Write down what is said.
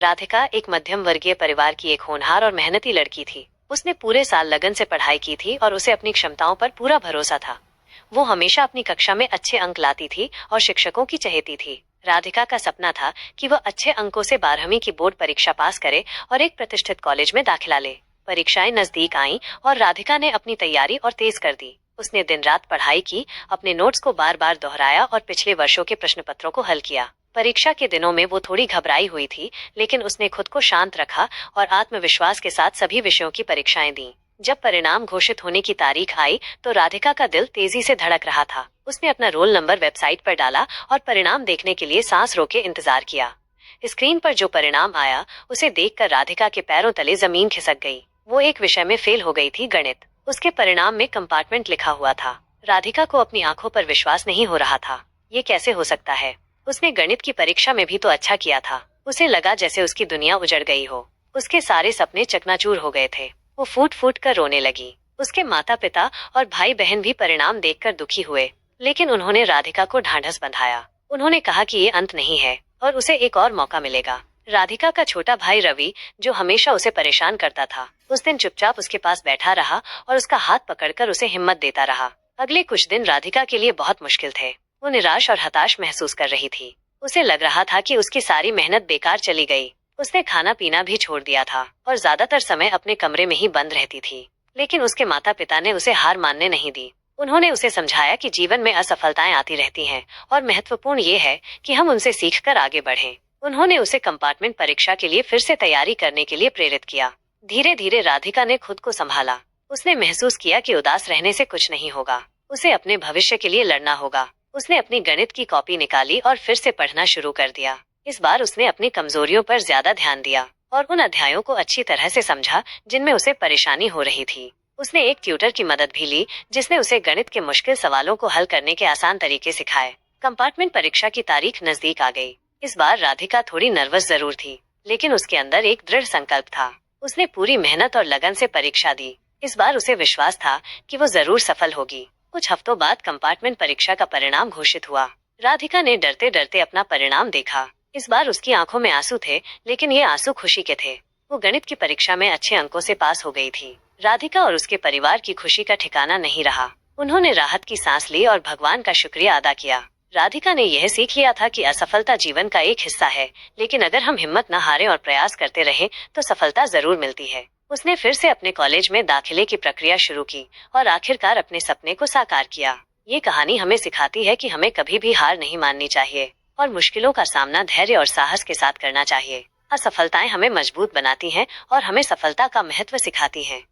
राधिका एक मध्यम वर्गीय परिवार की एक होनहार और मेहनती लड़की थी। उसने पूरे साल लगन से पढ़ाई की थी और उसे अपनी क्षमताओं पर पूरा भरोसा था। वो हमेशा अपनी कक्षा में अच्छे अंक लाती थी और शिक्षकों की चहेती थी। राधिका का सपना था कि वह अच्छे अंकों से 12वीं की बोर्ड परीक्षा पास करे और एक प्रतिष्ठित कॉलेज में दाखिला ले। परीक्षाएं नजदीक आईं और राधिका ने अपनी तैयारी और तेज कर दी। उसने दिन रात पढ़ाई की, अपने नोट्स को बार बार दोहराया और पिछले वर्षों के प्रश्न पत्रों को हल किया। परीक्षा के दिनों में वो थोड़ी घबराई हुई थी, लेकिन उसने खुद को शांत रखा और आत्मविश्वास के साथ सभी विषयों की परीक्षाएं दी। जब परिणाम घोषित होने की तारीख आई तो राधिका का दिल तेजी से धड़क रहा था। उसने अपना रोल नंबर वेबसाइट पर डाला और परिणाम देखने के लिए सांस रोके इंतजार किया। स्क्रीन पर जो परिणाम आया उसे देखकर राधिका के पैरों तले जमीन खिसक गई। वो एक विषय में फेल हो गई थी, गणित। उसके परिणाम में कंपार्टमेंट लिखा हुआ था। राधिका को अपनी आंखों पर विश्वास नहीं हो रहा था। ये कैसे हो सकता है? उसने गणित की परीक्षा में भी तो अच्छा किया था। उसे लगा जैसे उसकी दुनिया उजड़ गई हो। उसके सारे सपने चकनाचूर हो गए थे। वो फूट फूट कर रोने लगी। उसके माता पिता और भाई बहन भी परिणाम देखकर दुखी हुए, लेकिन उन्होंने राधिका को ढांढस बंधाया। उन्होंने कहा कि ये अंत नहीं है और उसे एक और मौका मिलेगा। राधिका का छोटा भाई रवि, जो हमेशा उसे परेशान करता था, उस दिन चुपचाप उसके पास बैठा रहा और उसका हाथ पकड़कर उसे हिम्मत देता रहा। अगले कुछ दिन राधिका के लिए बहुत मुश्किल थे। वो निराश और हताश महसूस कर रही थी। उसे लग रहा था कि उसकी सारी मेहनत बेकार चली गई। उसने खाना पीना भी छोड़ दिया था और ज्यादातर समय अपने कमरे में ही बंद रहती थी। लेकिन उसके माता पिता ने उसे हार मानने नहीं दी। उन्होंने उसे समझाया कि जीवन में असफलताएं आती रहती हैं और महत्वपूर्ण ये है कि हम उनसे सीखकर आगे बढ़ें। उन्होंने उसे कंपार्टमेंट परीक्षा के लिए फिर से तैयारी करने के लिए प्रेरित किया। धीरे धीरे राधिका ने खुद को संभाला। उसने महसूस किया कि उदास रहने से कुछ नहीं होगा। उसे अपने भविष्य के लिए लड़ना होगा। उसने अपनी गणित की कॉपी निकाली और फिर से पढ़ना शुरू कर दिया। इस बार उसने अपनी कमजोरियों पर ज्यादा ध्यान दिया और उन अध्यायों को अच्छी तरह से समझा जिनमें उसे परेशानी हो रही थी। उसने एक ट्यूटर की मदद भी ली, जिसने उसे गणित के मुश्किल सवालों को हल करने के आसान तरीके सिखाए। कंपार्टमेंट परीक्षा की तारीख नजदीक आ गई। इस बार राधिका थोड़ी नर्वस जरूर थी, लेकिन उसके अंदर एक दृढ़ संकल्प था। उसने पूरी मेहनत और लगन से परीक्षा दी। इस बार उसे विश्वास था कि वो जरूर सफल होगी। कुछ हफ्तों बाद कंपार्टमेंट परीक्षा का परिणाम घोषित हुआ। राधिका ने डरते डरते अपना परिणाम देखा। इस बार उसकी आंखों में आंसू थे, लेकिन ये आंसू खुशी के थे। वो गणित की परीक्षा में अच्छे अंकों से पास हो गई थी। राधिका और उसके परिवार की खुशी का ठिकाना नहीं रहा। उन्होंने राहत की सांस ली और भगवान का शुक्रिया अदा किया। राधिका ने यह सीख लिया था कि असफलता जीवन का एक हिस्सा है, लेकिन अगर हम हिम्मत न हारें और प्रयास करते रहें तो सफलता जरूर मिलती है। उसने फिर से अपने कॉलेज में दाखिले की प्रक्रिया शुरू की और आखिरकार अपने सपने को साकार किया। ये कहानी हमें सिखाती है कि हमें कभी भी हार नहीं माननी चाहिए और मुश्किलों का सामना धैर्य और साहस के साथ करना चाहिए। असफलताएं हमें मजबूत बनाती हैं और हमें सफलता का महत्व सिखाती हैं।